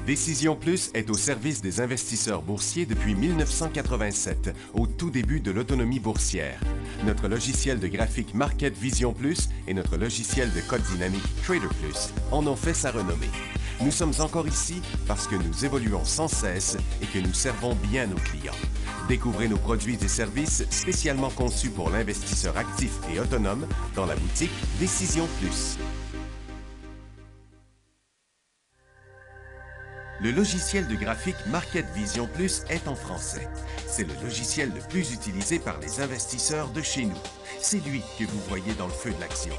Décision Plus est au service des investisseurs boursiers depuis 1987, au tout début de l'autonomie boursière. Notre logiciel de graphique Market Vision Plus et notre logiciel de code dynamique Trader Plus en ont fait sa renommée. Nous sommes encore ici parce que nous évoluons sans cesse et que nous servons bien nos clients. Découvrez nos produits et services spécialement conçus pour l'investisseur actif et autonome dans la boutique Décision Plus. Le logiciel de graphique Market Vision Plus est en français. C'est le logiciel le plus utilisé par les investisseurs de chez nous. C'est lui que vous voyez dans le feu de l'action.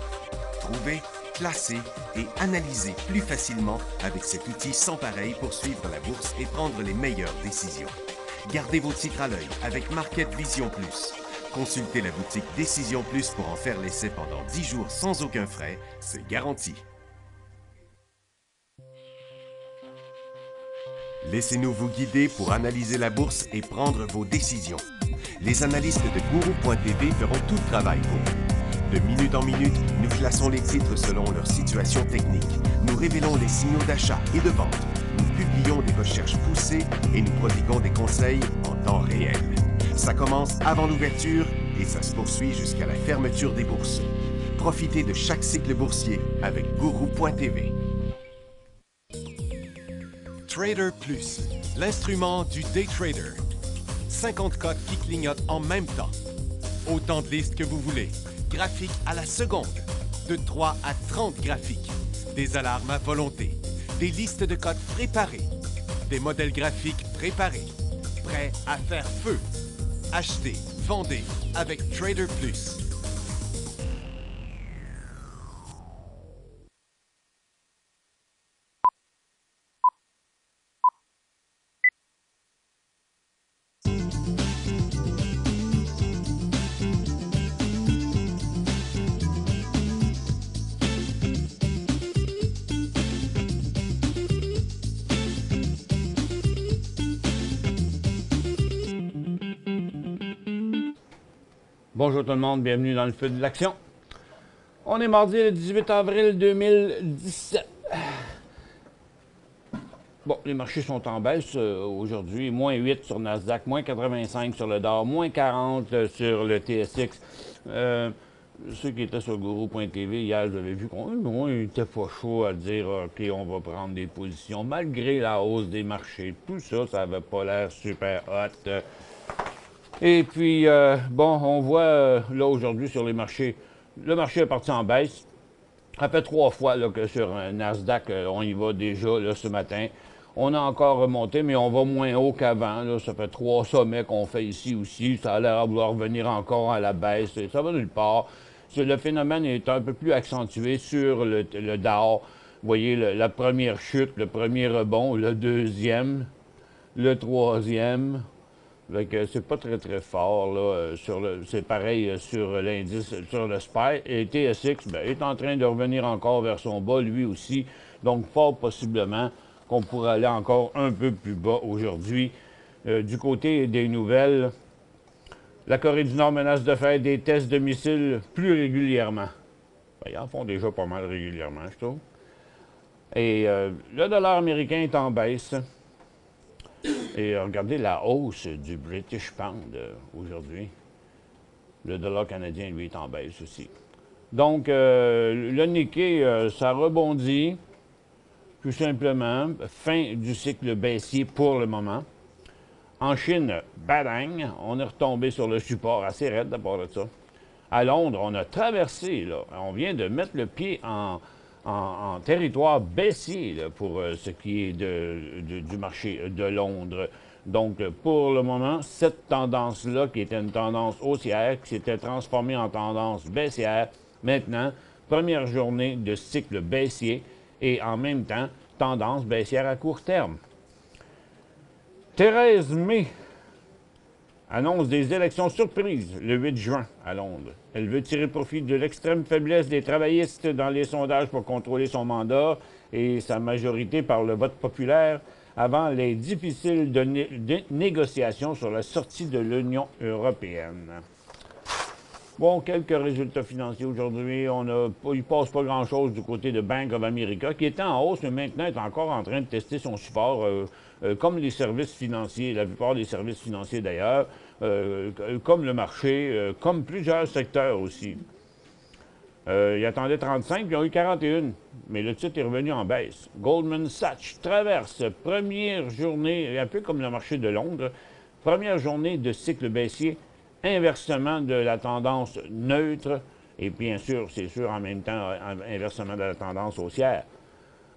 Trouvez, classer et analyser plus facilement avec cet outil sans pareil pour suivre la bourse et prendre les meilleures décisions. Gardez vos titres à l'œil avec Market Vision Plus. Consultez la boutique Décision Plus pour en faire l'essai pendant 10 jours sans aucun frais, c'est garanti. Laissez-nous vous guider pour analyser la bourse et prendre vos décisions. Les analystes de Guru.tv feront tout le travail pour vous. De minute en minute, nous classons les titres selon leur situation technique. Nous révélons les signaux d'achat et de vente. Nous publions des recherches poussées et nous prodiguons des conseils en temps réel. Ça commence avant l'ouverture et ça se poursuit jusqu'à la fermeture des bourses. Profitez de chaque cycle boursier avec Guru.tv. Trader Plus, l'instrument du day trader. 50 codes qui clignotent en même temps. Autant de listes que vous voulez. Graphiques à la seconde. De 3 à 30 graphiques. Des alarmes à volonté. Des listes de codes préparées. Des modèles graphiques préparés. Prêts à faire feu. Achetez, vendez avec Trader Plus. Bonjour tout le monde, bienvenue dans le feu de l'action. On est mardi le 18 avril 2017. Bon, les marchés sont en baisse aujourd'hui. Moins 8 sur Nasdaq, moins 85 sur le Dow, moins 40 sur le TSX. Ceux qui étaient sur Guru.tv hier, vous avez vu qu'on était pas chaud à dire « OK, on va prendre des positions » malgré la hausse des marchés. Tout ça, ça n'avait pas l'air super hot. Et puis, bon, on voit là aujourd'hui sur les marchés, le marché est parti en baisse. Ça fait 3 fois là, que sur un Nasdaq, on y va déjà là, ce matin. On a encore remonté, mais on va moins haut qu'avant. Ça fait 3 sommets qu'on fait ici aussi. Ça a l'air à vouloir revenir encore à la baisse. Et ça va nulle part. Le phénomène est un peu plus accentué sur le Dow. Vous voyez, la première chute, le premier rebond, le deuxième, le troisième. C'est pas très, très fort, là. C'est pareil sur l'indice, sur le SPY. Et TSX est en train de revenir encore vers son bas, lui aussi. Donc, fort possiblement qu'on pourrait aller encore un peu plus bas aujourd'hui. Du côté des nouvelles, la Corée du Nord menace de faire des tests de missiles plus régulièrement. Ils en font déjà pas mal régulièrement, je trouve. Et le dollar américain est en baisse. Et regardez la hausse du British Pound aujourd'hui. Le dollar canadien, lui, est en baisse aussi. Donc, le Nikkei, ça rebondit, tout simplement. Fin du cycle baissier pour le moment. En Chine, badang, on est retombé sur le support assez raide d'abord de ça. À Londres, on a traversé, là, on vient de mettre le pied en territoire baissier là, pour ce qui est du marché de Londres. Donc, pour le moment, cette tendance-là, qui était une tendance haussière, qui s'était transformée en tendance baissière, maintenant, première journée de cycle baissier et en même temps, tendance baissière à court terme. Thérèse May annonce des élections surprises le 8 juin à Londres. Elle veut tirer profit de l'extrême faiblesse des travaillistes dans les sondages pour contrôler son mandat et sa majorité par le vote populaire avant les difficiles négociations sur la sortie de l'Union européenne. Bon, quelques résultats financiers aujourd'hui. Il ne passe pas grand-chose du côté de Bank of America, qui était en hausse, mais maintenant est encore en train de tester son support, comme les services financiers, la plupart des services financiers d'ailleurs, comme le marché, comme plusieurs secteurs aussi. Ils attendaient 35, puis ils ont eu 41, mais le titre est revenu en baisse. Goldman Sachs traverse première journée, un peu comme le marché de Londres, première journée de cycle baissier, inversement de la tendance neutre, et bien sûr, c'est sûr, en même temps, inversement de la tendance haussière.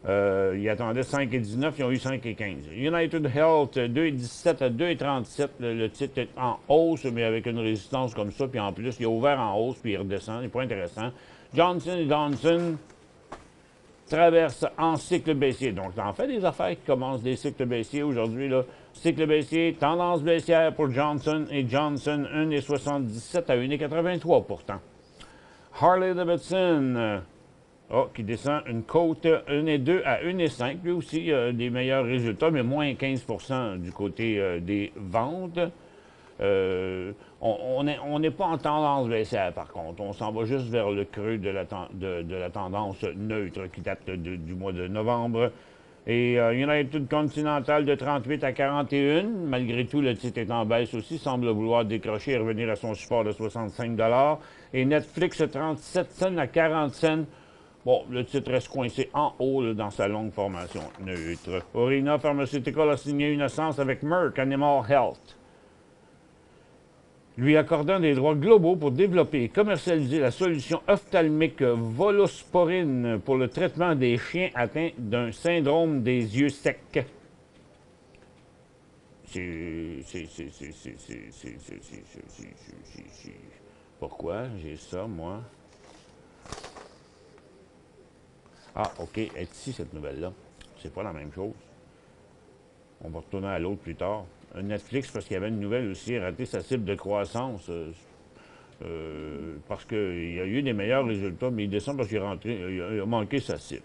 Ils attendaient 5,19, ils ont eu 5,15. United Health, 2,17 à 2,37. Le titre est en hausse, mais avec une résistance comme ça. Puis en plus, il a ouvert en hausse, puis il redescend. C'est pas intéressant. Johnson & Johnson traverse en cycle baissier. Donc, en fait, des affaires qui commencent des cycles baissiers aujourd'hui, là. Cycle baissier, tendance baissière pour Johnson & Johnson, 1,77 à 1,83 pourtant. Harley-Davidson, qui descend une côte 1,2 à 1,5. Lui aussi, des meilleurs résultats, mais moins 15 du côté des ventes. On n'est pas en tendance baissière, par contre. On s'en va juste vers le creux de la tendance neutre qui date du mois de novembre. Et United Continental de 38 à 41. Malgré tout, le titre est en baisse aussi. Semble vouloir décrocher et revenir à son support de 65 $. Et Netflix, 37 cents à 40 cents. Bon, le titre reste coincé en haut là, dans sa longue formation neutre. Orina Pharmaceutical a signé une assurance avec Merck Animal Health, lui accordant des droits globaux pour développer et commercialiser la solution ophtalmique Volosporine pour le traitement des chiens atteints d'un syndrome des yeux secs. Pourquoi j'ai ça, moi? Ah, OK, elle est ici, cette nouvelle-là. C'est pas la même chose. On va retourner à l'autre plus tard. Netflix, parce qu'il y avait une nouvelle aussi, a raté sa cible de croissance. Parce qu'il y a eu des meilleurs résultats, mais il descend parce qu'il a manqué sa cible.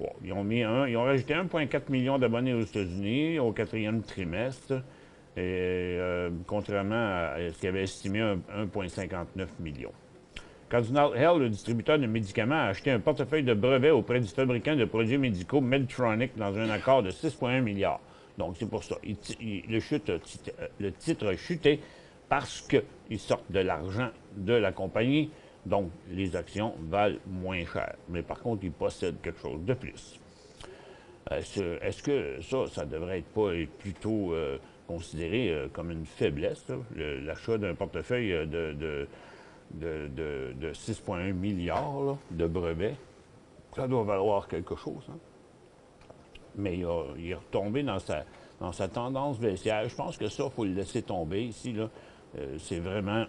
Bon, ils ont rajouté 1,4 million d'abonnés aux États-Unis au 4e trimestre, et, contrairement à ce qu'il avait estimé 1,59 million. Cardinal Health, le distributeur de médicaments, a acheté un portefeuille de brevets auprès du fabricant de produits médicaux Medtronic dans un accord de 6,1 milliards. Donc, c'est pour ça. Le titre a chuté parce qu'ils sortent de l'argent de la compagnie. Donc, les actions valent moins cher. Mais par contre, ils possèdent quelque chose de plus. Est-ce que ça devrait être plutôt considéré comme une faiblesse, l'achat d'un portefeuille de 6,1 milliards là, de brevets? Ça doit valoir quelque chose, hein? Mais il est retombé dans sa tendance baissière. Je pense que ça, il faut le laisser tomber ici. C'est vraiment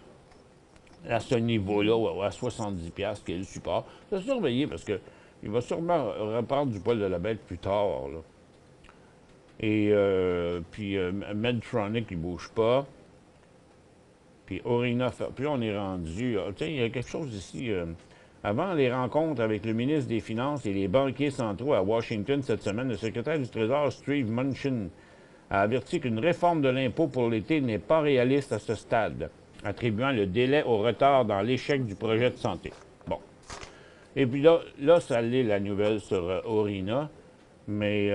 à ce niveau-là, à 70$ qui est le support. Il faut surveiller parce qu'il va sûrement reprendre du poil de la bête plus tard. Là. Et puis Medtronic, il ne bouge pas. Puis Orina, puis on est rendu. Tiens, il y a quelque chose ici. Avant les rencontres avec le ministre des Finances et les banquiers centraux à Washington cette semaine, le secrétaire du Trésor, Steve Mnuchin, a averti qu'une réforme de l'impôt pour l'été n'est pas réaliste à ce stade, attribuant le délai au retard dans l'échec du projet de santé. Bon. Et puis là ça l'est la nouvelle sur Orina, mais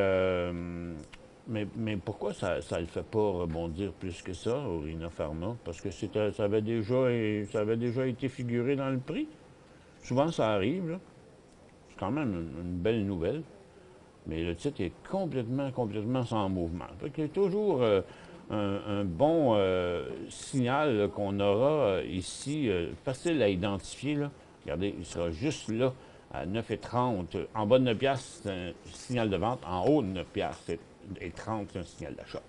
pourquoi ça ne le fait pas rebondir plus que ça, Orina Pharma? Parce que ça avait déjà été figuré dans le prix. Souvent, ça arrive, là. C'est quand même une belle nouvelle. Mais le titre est complètement sans mouvement. Il y a toujours un bon signal qu'on aura ici, facile à identifier. Là. Regardez, il sera juste là, à 9,30. En bas de 9 $, c'est un signal de vente. En haut de 9 $, et 30, c'est un signal d'achat.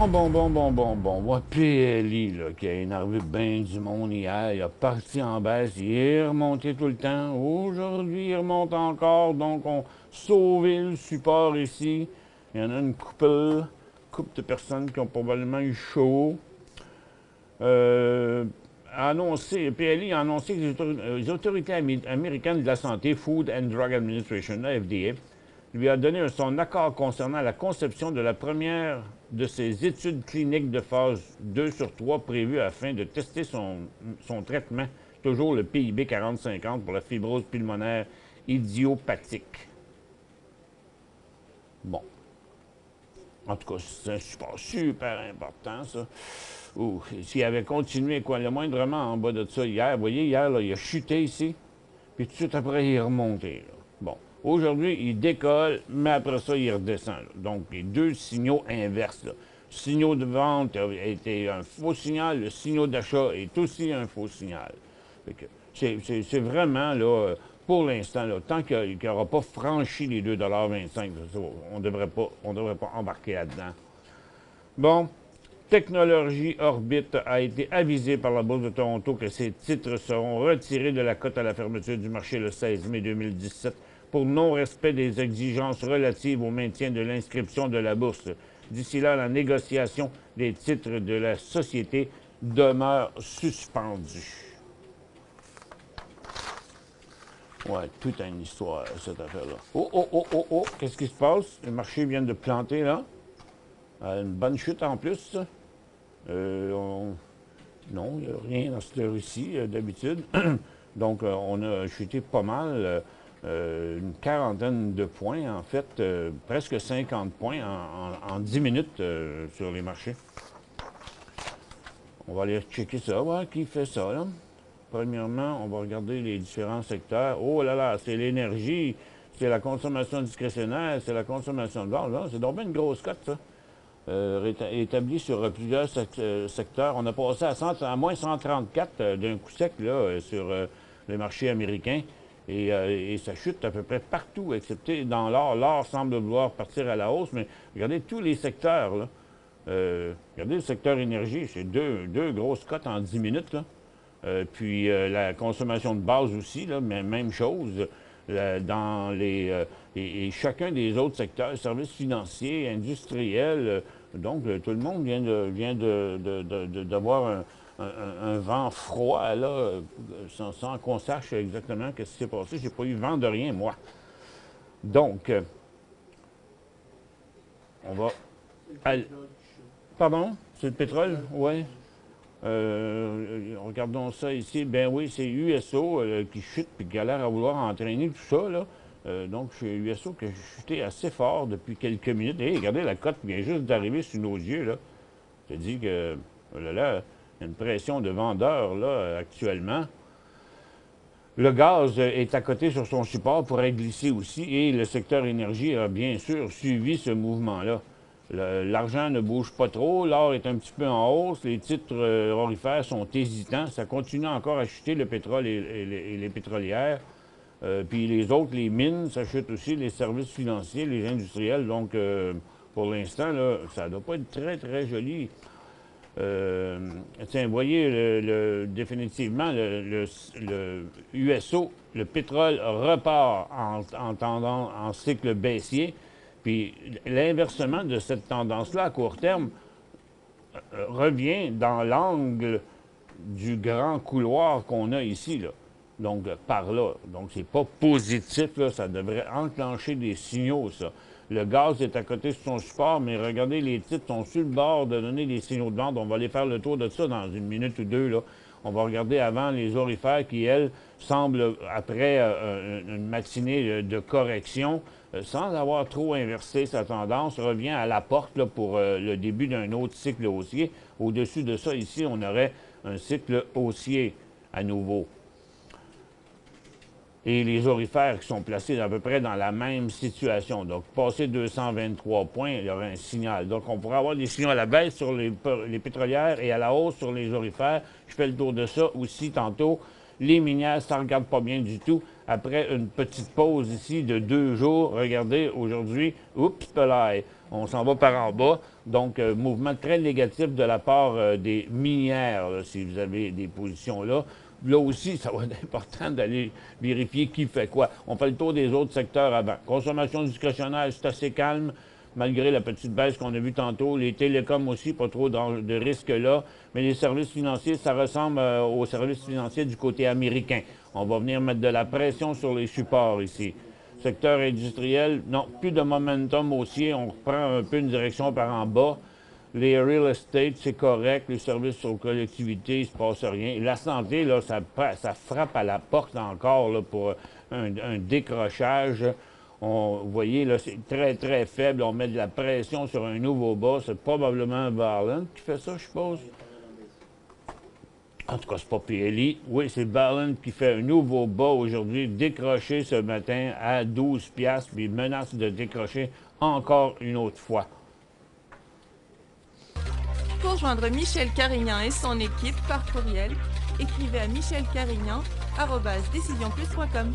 Bon. Moi, PLI, là, qui a énervé bien du monde hier, il a parti en baisse, il est remonté tout le temps. Aujourd'hui, il remonte encore, donc on sauvé le support ici. Il y en a une couple de personnes qui ont probablement eu chaud. PLI a annoncé que les autorités américaines de la santé, Food and Drug Administration, la FDA, lui a donné son accord concernant la conception de la première de ses études cliniques de phase 2 sur 3 prévues afin de tester son traitement, toujours le PIB 40-50 pour la fibrose pulmonaire idiopathique. Bon. En tout cas, c'est un support super important, ça. S'il avait continué, quoi, le moindrement en bas de ça hier, vous voyez, hier, là, il a chuté ici, puis tout de suite après, il est remonté. Là. Bon. Aujourd'hui, il décolle, mais après ça, il redescend. Là. Donc, les deux signaux inverses. Là. Le signal de vente a été un faux signal, le signal d'achat est aussi un faux signal. C'est vraiment, là, pour l'instant, tant qu'il n'aura pas franchi les 2,25 $, on ne devrait pas embarquer là-dedans. Bon, Technologie Orbit a été avisé par la Bourse de Toronto que ses titres seront retirés de la cote à la fermeture du marché le 16 mai 2017 pour non-respect des exigences relatives au maintien de l'inscription de la bourse. D'ici là, la négociation des titres de la société demeure suspendue. Ouais, toute une histoire, cette affaire-là. Oh, qu'est-ce qui se passe? Le marché vient de planter, là. Une bonne chute en plus. Non, il n'y a rien dans cette heure-ci, d'habitude. Donc, on a chuté pas mal, une quarantaine de points, en fait, presque 50 points en 10 minutes sur les marchés. On va aller checker ça, ouais, qui fait ça, là? Premièrement, on va regarder les différents secteurs. Oh là là, c'est l'énergie, c'est la consommation discrétionnaire, c'est la consommation de gaz. C'est donc bien une grosse cote, ça. Établi sur plusieurs secteurs. On a passé à moins 134 d'un coup sec là, sur les marchés américains. Et ça chute à peu près partout, excepté dans l'or. L'or semble vouloir partir à la hausse, mais regardez tous les secteurs. Là. Regardez le secteur énergie, c'est deux grosses cotes en 10 minutes. Là. Puis la consommation de base aussi, là, mais même chose. Dans et chacun des autres secteurs, services financiers, industriels, donc tout le monde vient d'avoir un vent froid, là, sans qu'on sache exactement ce qui s'est passé. J'ai pas eu vent de rien, moi. Donc, on va... Pardon? C'est le pétrole? Oui. Regardons ça ici. Ben oui, c'est USO qui chute puis qui a l'air à vouloir entraîner tout ça, là. Donc, c'est USO qui a chuté assez fort depuis quelques minutes. Et regardez, la cote vient juste d'arriver sous nos yeux, là. Je te dis que, oh là là, il y a une pression de vendeurs, là, actuellement. Le gaz est à côté sur son support, pourrait glisser aussi, et le secteur énergie a bien sûr suivi ce mouvement-là. L'argent ne bouge pas trop, l'or est un petit peu en hausse, les titres orifères sont hésitants, ça continue encore à chuter, le pétrole et les pétrolières. Puis les autres, les mines, ça chute aussi, les services financiers, les industriels. Donc, pour l'instant, là, ça ne doit pas être très, très joli. Tiens, vous voyez, définitivement, le USO, le pétrole repart en cycle baissier. Puis l'inversement de cette tendance-là à court terme revient dans l'angle du grand couloir qu'on a ici, là. Donc, par là. Donc, c'est pas positif, là. Ça devrait enclencher des signaux, ça. Le gaz est à côté de son support, mais regardez, les titres sont sur le bord de donner des signaux de vente. On va aller faire le tour de ça dans une minute ou deux, là. On va regarder avant les orifères qui, elles, semblent, après une matinée de correction, sans avoir trop inversé sa tendance, revient à la porte là, pour le début d'un autre cycle haussier. Au-dessus de ça, ici, on aurait un cycle haussier à nouveau. Et les orifères qui sont placés à peu près dans la même situation. Donc, passer 223 points, il y aurait un signal. Donc, on pourrait avoir des signaux à la baisse sur les pétrolières et à la hausse sur les orifères. Je fais le tour de ça aussi tantôt. Les minières, ça ne regarde pas bien du tout. Après une petite pause ici de 2 jours, regardez, aujourd'hui, oups, là, on s'en va par en bas. Donc, mouvement très négatif de la part des minières, là, si vous avez des positions là. Là aussi, ça va être important d'aller vérifier qui fait quoi. On fait le tour des autres secteurs avant. Consommation discrétionnaire, c'est assez calme, malgré la petite baisse qu'on a vue tantôt. Les télécoms aussi, pas trop de risques là. Mais les services financiers, ça ressemble aux services financiers du côté américain. On va venir mettre de la pression sur les supports ici. Secteur industriel, non, plus de momentum haussier. On reprend un peu une direction par en bas. Les real estate, c'est correct. Les services aux collectivités, il ne se passe rien. La santé, là, ça frappe à la porte encore là, pour un décrochage. Vous voyez, là, c'est très, très faible. On met de la pression sur un nouveau bas. C'est probablement Barland qui fait ça, je suppose. En tout cas, c'est pas PLI. Oui, c'est Barland qui fait un nouveau bas aujourd'hui, décroché ce matin à 12 piastres, puis menace de décrocher encore une autre fois. Pour joindre Michel Carignan et son équipe par courriel, écrivez à michelcarignan@decisionplus.com.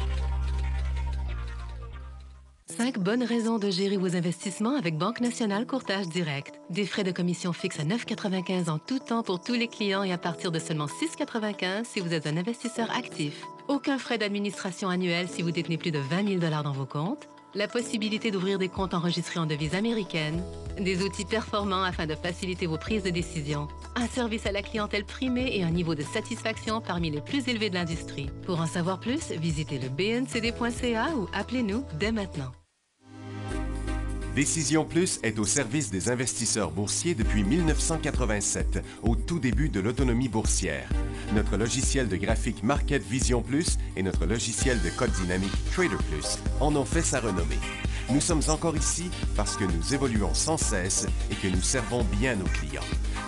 5 bonnes raisons de gérer vos investissements avec Banque Nationale Courtage Direct. Des frais de commission fixes à 9,95 en tout temps pour tous les clients et à partir de seulement 6,95 si vous êtes un investisseur actif. Aucun frais d'administration annuel si vous détenez plus de 20 000 dans vos comptes. La possibilité d'ouvrir des comptes enregistrés en devise américaine. Des outils performants afin de faciliter vos prises de décision. Un service à la clientèle primé et un niveau de satisfaction parmi les plus élevés de l'industrie. Pour en savoir plus, visitez le bncd.ca ou appelez-nous dès maintenant. Décision Plus est au service des investisseurs boursiers depuis 1987, au tout début de l'autonomie boursière. Notre logiciel de graphique Market Vision Plus et notre logiciel de code dynamique Trader Plus en ont fait sa renommée. Nous sommes encore ici parce que nous évoluons sans cesse et que nous servons bien nos clients.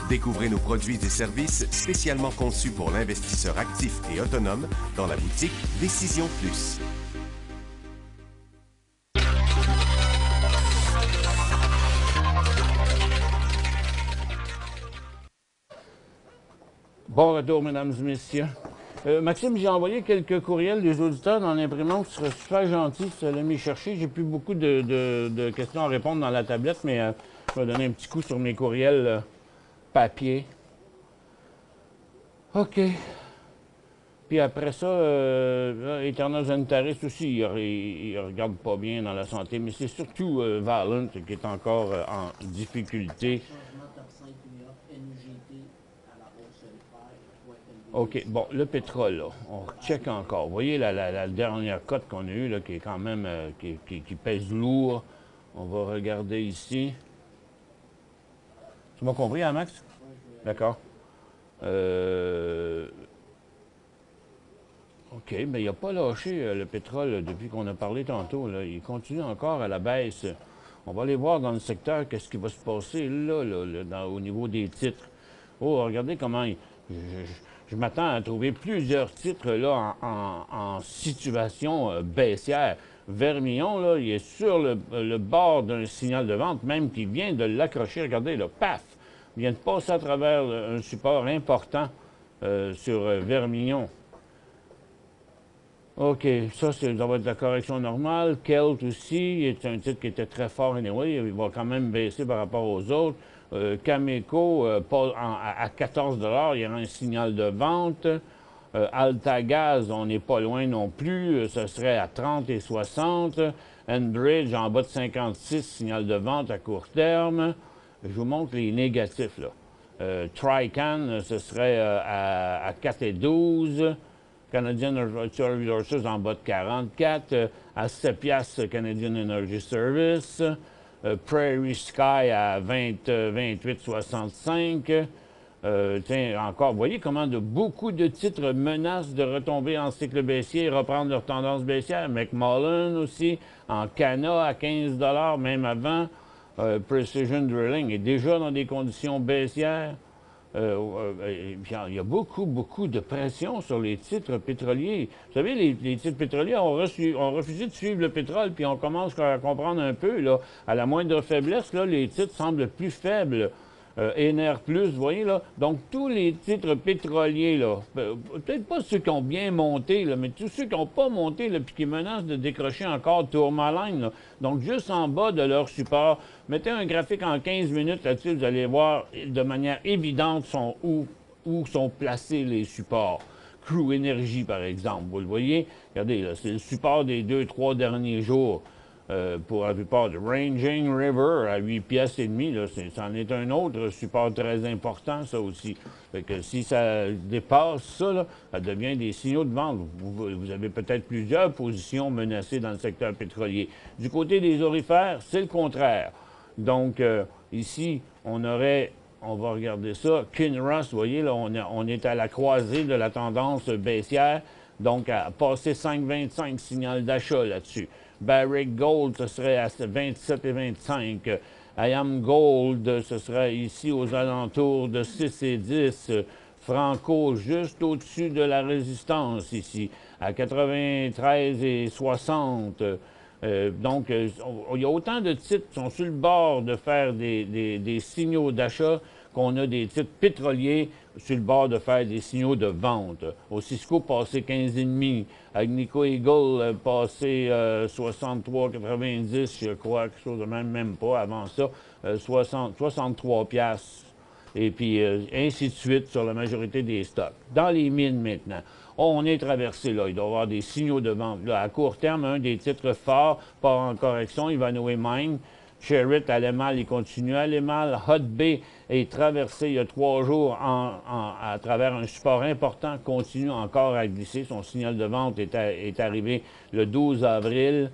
Découvrez nos produits et services spécialement conçus pour l'investisseur actif et autonome dans la boutique Décision Plus. Bon retour, mesdames et messieurs. Maxime, j'ai envoyé quelques courriels des auditeurs dans l'imprimante. Ce serait super gentil si tu allais m'y chercher. J'ai plus beaucoup de questions à répondre dans la tablette, mais je vais donner un petit coup sur mes courriels papier. OK. Puis après ça, Eternal Zantaris aussi, il regarde pas bien dans la santé, mais c'est surtout Valent qui est encore en difficulté. OK. Bon, le pétrole, là, on check encore. Vous voyez la dernière cote qu'on a eue, là, qui est quand même, qui pèse lourd. On va regarder ici. Tu m'as compris, hein, Max? D'accord. OK, mais il n'a pas lâché le pétrole depuis qu'on a parlé tantôt. Là. Il continue encore à la baisse. On va aller voir dans le secteur qu'est-ce qui va se passer là, au niveau des titres. Oh, regardez comment... Je m'attends à trouver plusieurs titres là, en situation baissière. Vermillon, là, il est sur le bord d'un signal de vente, même qui vient de l'accrocher. Regardez, là, paf! Il vient de passer à travers un support important sur Vermillon. OK, ça va être la correction normale. Kelt aussi, est un titre qui était très fort anyway. Il va quand même baisser par rapport aux autres. Cameco, à 14 $, il y aura un signal de vente. Altagaz, on n'est pas loin non plus. Ce serait à 30 et 60. Enbridge, en bas de 56, signal de vente à court terme. Je vous montre les négatifs, là. Trican, ce serait à 4 et 12. Canadian Natural Resources en bas de 44. À 7 piastres, Canadian Energy Service. Prairie Sky à 28,65. Tiens, encore, vous voyez comment beaucoup de titres menacent de retomber en cycle baissier et reprendre leur tendance baissière. McMullen aussi, en Cana à 15 $, même avant. Precision Drilling est déjà dans des conditions baissières. Il y a beaucoup de pression sur les titres pétroliers. Vous savez, les titres pétroliers ont refusé de suivre le pétrole, puis on commence à comprendre un peu, là, à la moindre faiblesse, là, les titres semblent plus faibles. NR+, vous voyez, là. Donc, tous les titres pétroliers, là, peut-être pas ceux qui ont bien monté, là, mais tous ceux qui n'ont pas monté, là, puis qui menacent de décrocher encore tourmaline, là. Donc, juste en bas de leur support, mettez un graphique en 15 minutes là-dessus, vous allez voir de manière évidente où sont placés les supports. Crew Energy, par exemple, vous le voyez, regardez, là, c'est le support des 2-3 derniers jours. pour la plupart de Ranging River à 8 piastres et demi, c'en est un autre support très important, ça aussi. Fait que si ça dépasse ça, là, ça devient des signaux de vente. Vous avez peut-être plusieurs positions menacées dans le secteur pétrolier. Du côté des aurifères, c'est le contraire. Donc, ici, on va regarder ça. Kinross, vous voyez, là, on est à la croisée de la tendance baissière, donc à passer 5,25 signal d'achat là-dessus. Barrick Gold, ce serait à 27,25. IAM Gold, ce serait ici aux alentours de 6,10. Franco, juste au-dessus de la résistance ici, à 93,60. Donc, il y a autant de titres qui sont sur le bord de faire des signaux d'achat qu'on a des titres pétroliers sur le bord de faire des signaux de vente. Au Cisco, passé 15,5. Agnico Eagle, passé 63,90, je crois, quelque chose de même pas avant ça, 63 piastres. Et puis, ainsi de suite sur la majorité des stocks. Dans les mines maintenant, on est traversé là. Il doit y avoir des signaux de vente. Là, à court terme, un des titres forts part en correction, Ivanhoe Mine. Sherritt allait mal, il continue à aller mal. Hut Bay est traversé il y a 3 jours à travers un support important, continue encore à glisser. Son signal de vente est arrivé le 12 avril.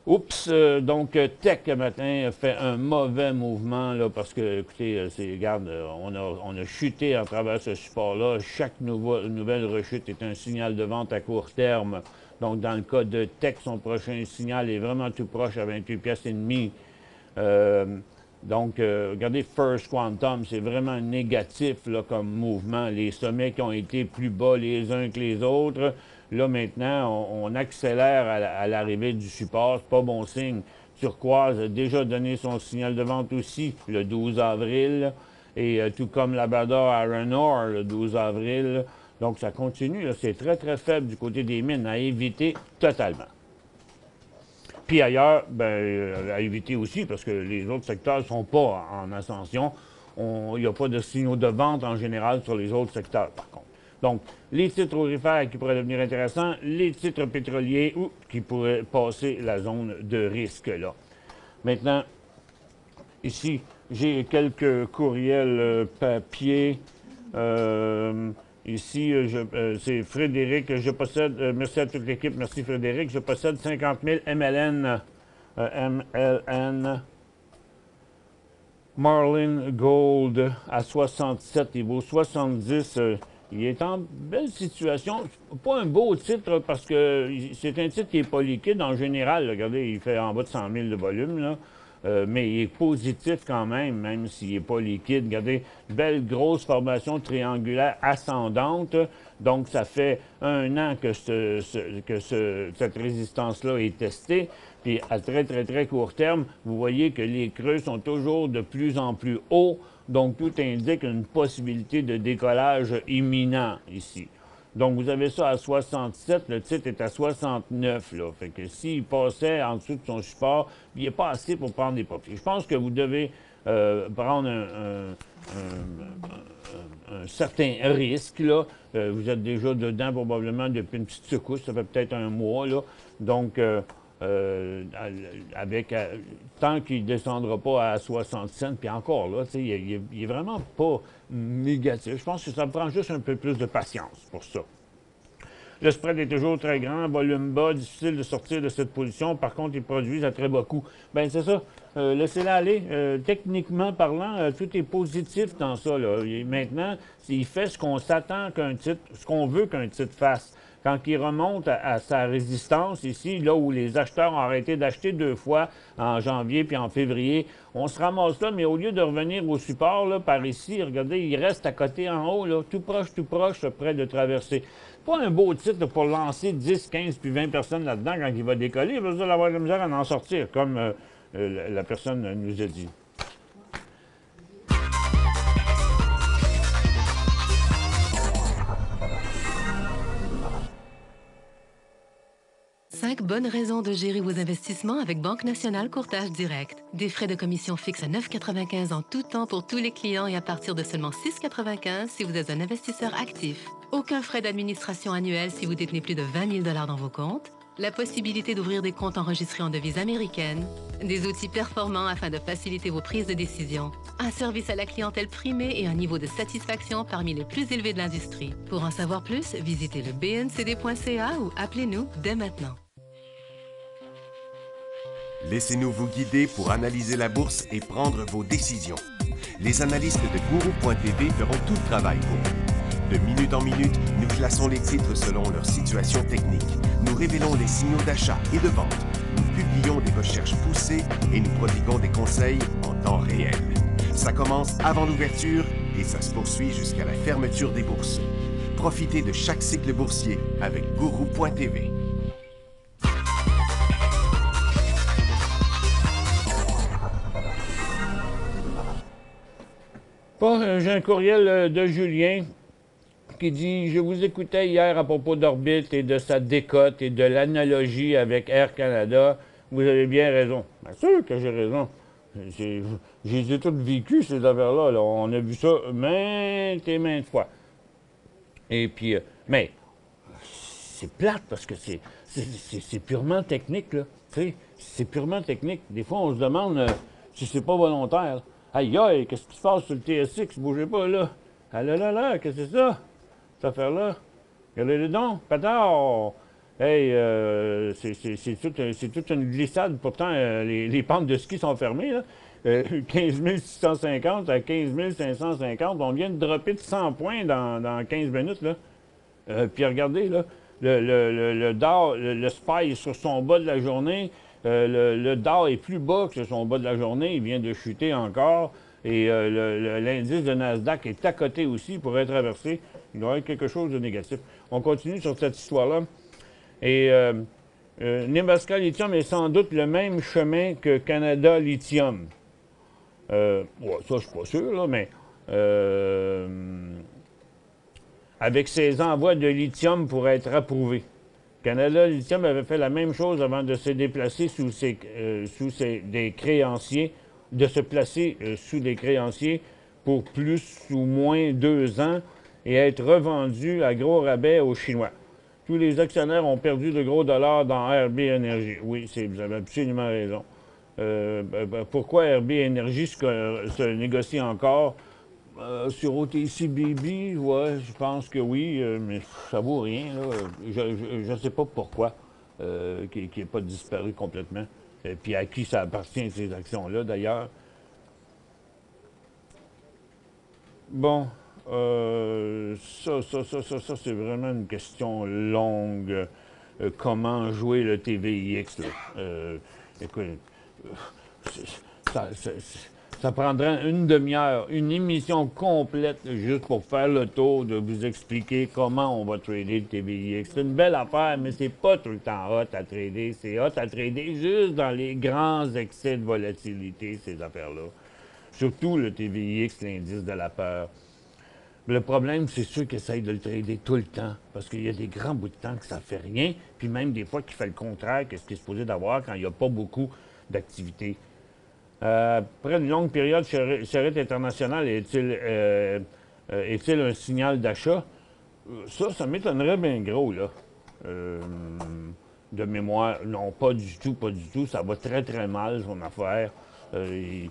Oups! Donc, Teck, matin, fait un mauvais mouvement, là, parce que, écoutez, regarde, on a chuté à travers ce support-là. Chaque nouvelle rechute est un signal de vente à court terme. Donc, dans le cas de Teck, son prochain signal est vraiment tout proche à 28 piastres et demi. Donc, regardez First Quantum, c'est vraiment négatif là, comme mouvement. Les sommets qui ont été plus bas les uns que les autres. Là, maintenant, on accélère à l'arrivée du support. C'est pas bon signe. Turquoise a déjà donné son signal de vente aussi le 12 avril. Et tout comme Labrador Iron Ore le 12 avril. Donc, ça continue. C'est très, très faible du côté des mines à éviter totalement. Puis ailleurs, à éviter aussi, parce que les autres secteurs ne sont pas en ascension. Il n'y a pas de signaux de vente en général sur les autres secteurs, par contre. Donc, les titres aurifères qui pourraient devenir intéressants, les titres pétroliers ou qui pourraient passer la zone de risque, là. Maintenant, ici, j'ai quelques courriels papier. Ici, c'est Frédéric, je possède, merci à toute l'équipe, merci Frédéric, je possède 50 000 MLN, Marlin Gold à 67, il vaut 70, il est en belle situation. Pas un beau titre parce que c'est un titre qui n'est pas liquide en général. Regardez, il fait en bas de 100 000 de volume, là. Mais il est positif quand même s'il n'est pas liquide. Regardez, belle grosse formation triangulaire ascendante. Donc, ça fait 1 an que cette résistance-là est testée. Puis, à très, très, très court terme, vous voyez que les creux sont toujours de plus en plus hauts. Donc, tout indique une possibilité de décollage imminent ici. Donc, vous avez ça à 67, le titre est à 69, là. Fait que s'il passait en dessous de son support, il n'est pas assez pour prendre des profits. Je pense que vous devez prendre un certain risque, là. Vous êtes déjà dedans probablement depuis une petite secousse, ça fait peut-être un mois, là. Donc, tant qu'il ne descendra pas à 67, puis encore là, il est vraiment pas négatif. Je pense que ça me prend juste un peu plus de patience pour ça. Le spread est toujours très grand, volume bas, difficile de sortir de cette position. Par contre, ils produisent à très bas coût. Bien, c'est ça. Laissez-la aller. Techniquement parlant, tout est positif dans ça, là. Et maintenant, il fait ce qu'on s'attend qu'un titre, ce qu'on veut qu'un titre fasse. Quand il remonte à sa résistance, ici, là où les acheteurs ont arrêté d'acheter 2 fois, en janvier puis en février, on se ramasse là, mais au lieu de revenir au support, là, par ici, regardez, il reste à côté en haut, là, tout proche, près de traverser. Pas un beau titre pour lancer 10, 15 puis 20 personnes là-dedans quand il va décoller. Il va juste avoir de la misère à en sortir, comme la personne nous a dit. Cinq bonnes raisons de gérer vos investissements avec Banque Nationale Courtage Direct. Des frais de commission fixes à 9,95 en tout temps pour tous les clients et à partir de seulement 6,95 si vous êtes un investisseur actif. Aucun frais d'administration annuel si vous détenez plus de 20 000 $ dans vos comptes. la possibilité d'ouvrir des comptes enregistrés en devises américaines, des outils performants afin de faciliter vos prises de décision, un service à la clientèle primé et un niveau de satisfaction parmi les plus élevés de l'industrie. Pour en savoir plus, visitez le bncd.ca ou appelez-nous dès maintenant. Laissez-nous vous guider pour analyser la bourse et prendre vos décisions. Les analystes de Guru.tv feront tout le travail pour vous. De minute en minute, nous classons les titres selon leur situation technique. Nous révélons les signaux d'achat et de vente. Nous publions des recherches poussées et nous prodiguons des conseils en temps réel. Ça commence avant l'ouverture et ça se poursuit jusqu'à la fermeture des bourses. Profitez de chaque cycle boursier avec Guru.tv. Bon, j'ai un courriel de Julien qui dit « Je vous écoutais hier à propos d'Orbit et de sa décote et de l'analogie avec Air Canada. Vous avez bien raison. » Bien sûr que j'ai raison. J'ai tout vécu, ces affaires-là. Là. On a vu ça maintes et maintes fois. Et puis, mais c'est plate parce que c'est purement technique, là. Tu sais, c'est purement technique. Des fois, on se demande si c'est pas volontaire. Aïe, aïe, qu'est-ce qui se passe sur le TSX? Bougez pas, là. Ah là, qu'est-ce que c'est ça? Cette affaire-là? Regardez-le donc, patard! Hey, c'est toute une glissade. Pourtant, les pentes de ski sont fermées, là. 15 650 à 15 550. On vient de dropper de 100 points dans 15 minutes, là. Puis regardez, là, le DAR, le SPY est sur son bas de la journée. Le DAR est plus bas que sur son bas de la journée. Il vient de chuter encore. Et l'indice de Nasdaq est à côté aussi pour être traversé. Il doit y avoir quelque chose de négatif. On continue sur cette histoire-là. Et Nemaska Lithium est sans doute le même chemin que Canada Lithium. Ouais, ça, je suis pas sûr, là, mais avec ses envois de lithium pour être approuvés. Canada Lithium avait fait la même chose avant de se déplacer sous des créanciers, de se placer sous des créanciers pour plus ou moins 2 ans et être revendu à gros rabais aux Chinois. Tous les actionnaires ont perdu de gros dollars dans RB Energy. Oui, vous avez absolument raison. Pourquoi RB Energy se négocie encore? Sur OTCBB, ouais, je pense que oui, mais ça vaut rien, là. Je ne sais pas pourquoi qu'il n'ait pas disparu complètement. Et puis à qui ça appartient, ces actions-là, d'ailleurs. Bon, ça, c'est vraiment une question longue. Comment jouer le TVIX, là? Écoute, ça prendrait une demi-heure, une émission complète juste pour faire le tour de vous expliquer comment on va trader le TVIX. C'est une belle affaire, mais c'est pas tout le temps hot à trader. C'est hot à trader juste dans les grands excès de volatilité, ces affaires-là. Surtout le TVIX, l'indice de la peur. Le problème, c'est ceux qui essayent de le trader tout le temps, parce qu'il y a des grands bouts de temps que ça ne fait rien, puis même des fois qu'il fait le contraire que ce qui est supposé d'avoir quand il n'y a pas beaucoup d'activité. Après une longue période, Sherritt International est-il un signal d'achat? Ça m'étonnerait bien gros, là. De mémoire, non, pas du tout. Ça va très, très mal, son affaire. Il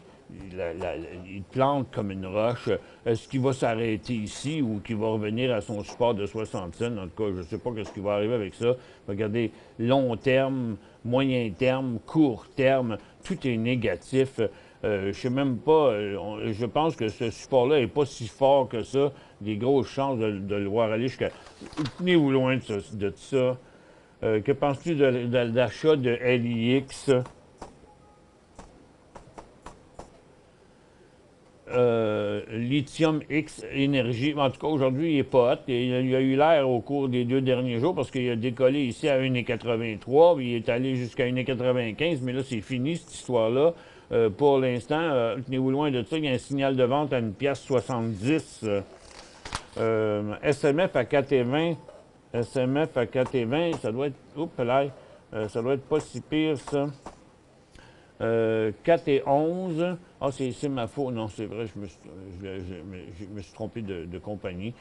plante comme une roche. Est-ce qu'il va s'arrêter ici ou qu'il va revenir à son support de 60 cents? En tout cas, je ne sais pas ce qui va arriver avec ça. Regardez, long terme, moyen terme, court terme, tout est négatif. Je sais même pas, je pense que ce support-là n'est pas si fort que ça. Des grosses chances de le voir aller jusqu'à... Tenez-vous loin de ça. Que penses-tu de l'achat de LIX? Lithium X Énergie. En tout cas, aujourd'hui, il n'est pas hot. Il a eu l'air au cours des 2 derniers jours parce qu'il a décollé ici à 1,83, puis il est allé jusqu'à 1,95, mais là, c'est fini, cette histoire-là. Pour l'instant, tenez-vous loin de ça, il y a un signal de vente à 1,70 $. SMF à 4,20. SMF à 4,20, ça doit être... Oups, là, ça doit être pas si pire, ça. 4,11. Ah, c'est ma faute. Non, c'est vrai, je me suis trompé de compagnie.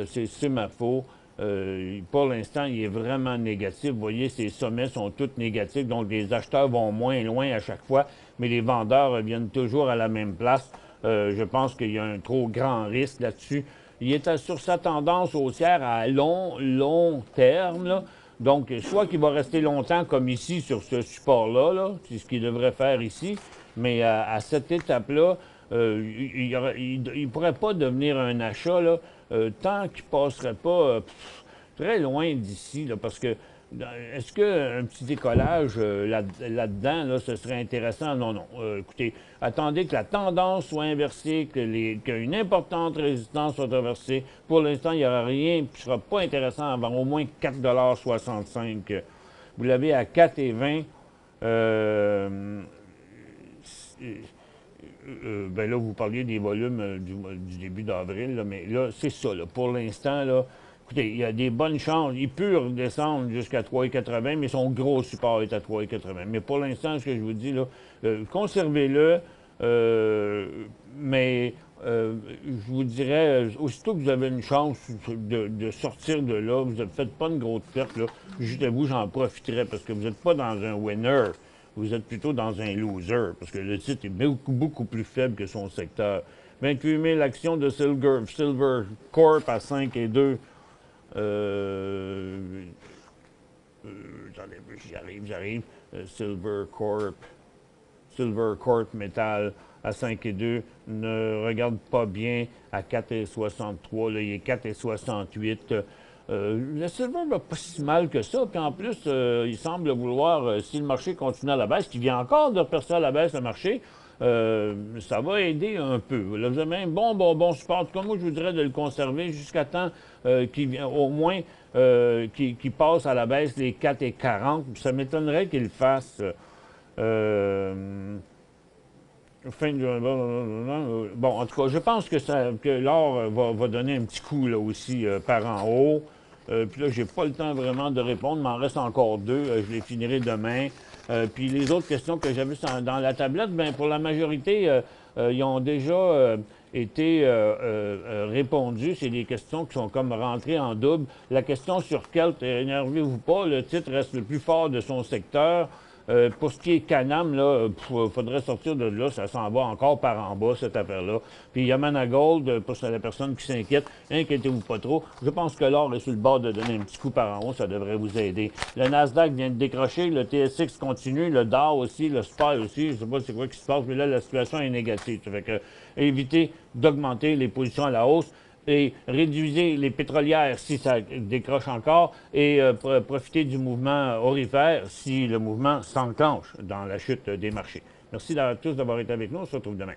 C'est ma faute. Pour l'instant, il est vraiment négatif. Vous voyez, ces sommets sont tous négatifs, donc les acheteurs vont moins loin à chaque fois, mais les vendeurs reviennent toujours à la même place. Je pense qu'il y a un trop grand risque là-dessus. Il est sur sa tendance haussière à long terme, là. Donc, soit qu'il va rester longtemps comme ici sur ce support-là, là, c'est ce qu'il devrait faire ici, mais à cette étape-là, il ne pourrait pas devenir un achat là, tant qu'il ne passerait pas très loin d'ici, là, parce que est-ce qu'un petit décollage là-dedans, là, ce serait intéressant? Non, non. Écoutez, attendez que la tendance soit inversée, qu'une importante résistance soit inversée. Pour l'instant, il n'y aura rien qui ne sera pas intéressant avant au moins 4,65 $. Vous l'avez à 4,20 $. Ben là, vous parliez des volumes du début d'avril, mais là, c'est ça. Là. Pour l'instant, là, écoutez, il y a des bonnes chances. Il peut redescendre jusqu'à 3,80 $, mais son gros support est à 3,80 $. Mais pour l'instant, ce que je vous dis, là, conservez-le, mais je vous dirais, aussitôt que vous avez une chance de sortir de là, vous ne faites pas une grosse perte, là, juste j'en profiterai parce que vous n'êtes pas dans un winner. Vous êtes plutôt dans un loser, parce que le titre est beaucoup plus faible que son secteur. 28 000 actions de Silver Corp à 5,2 $. J'arrive. Silver Corp Metal à 5,2 $. Ne regarde pas bien à 4,63 $. Là, il est 4,68 $. Le silver va pas si mal que ça. Puis en plus, il semble vouloir, si le marché continue à la baisse, qui vient encore de repercer à la baisse le marché, ça va aider un peu. Là, vous avez un bon support. En tout cas, moi, je vous dirais de le conserver jusqu'à temps au moins qu'il passe à la baisse les 4,40 $. Ça m'étonnerait qu'il le fasse. Bon, en tout cas, je pense que l'or va donner un petit coup là aussi par en haut. Puis là, j'ai pas le temps vraiment de répondre. Il m'en reste encore deux. Je les finirai demain. Puis les autres questions que j'avais dans la tablette, bien, pour la majorité, ils ont déjà été répondues. C'est des questions qui sont comme rentrées en double. La question sur Kelt, énervez-vous pas, le titre reste le plus fort de son secteur. Pour ce qui est Canam, là, faudrait sortir de là, ça s'en va encore par en bas, cette affaire-là. Puis Yamana Gold, pour la personne qui s'inquiète, inquiétez-vous pas trop. Je pense que l'or est sur le bord de donner un petit coup par en haut, ça devrait vous aider. Le Nasdaq vient de décrocher, le TSX continue, le Dow aussi, le SPY aussi, je sais pas c'est quoi qui se passe, mais là, la situation est négative. Ça fait que évitez d'augmenter les positions à la hausse. Et réduisez les pétrolières si ça décroche encore et profitez du mouvement aurifère si le mouvement s'enclenche dans la chute des marchés. Merci à tous d'avoir été avec nous. On se retrouve demain.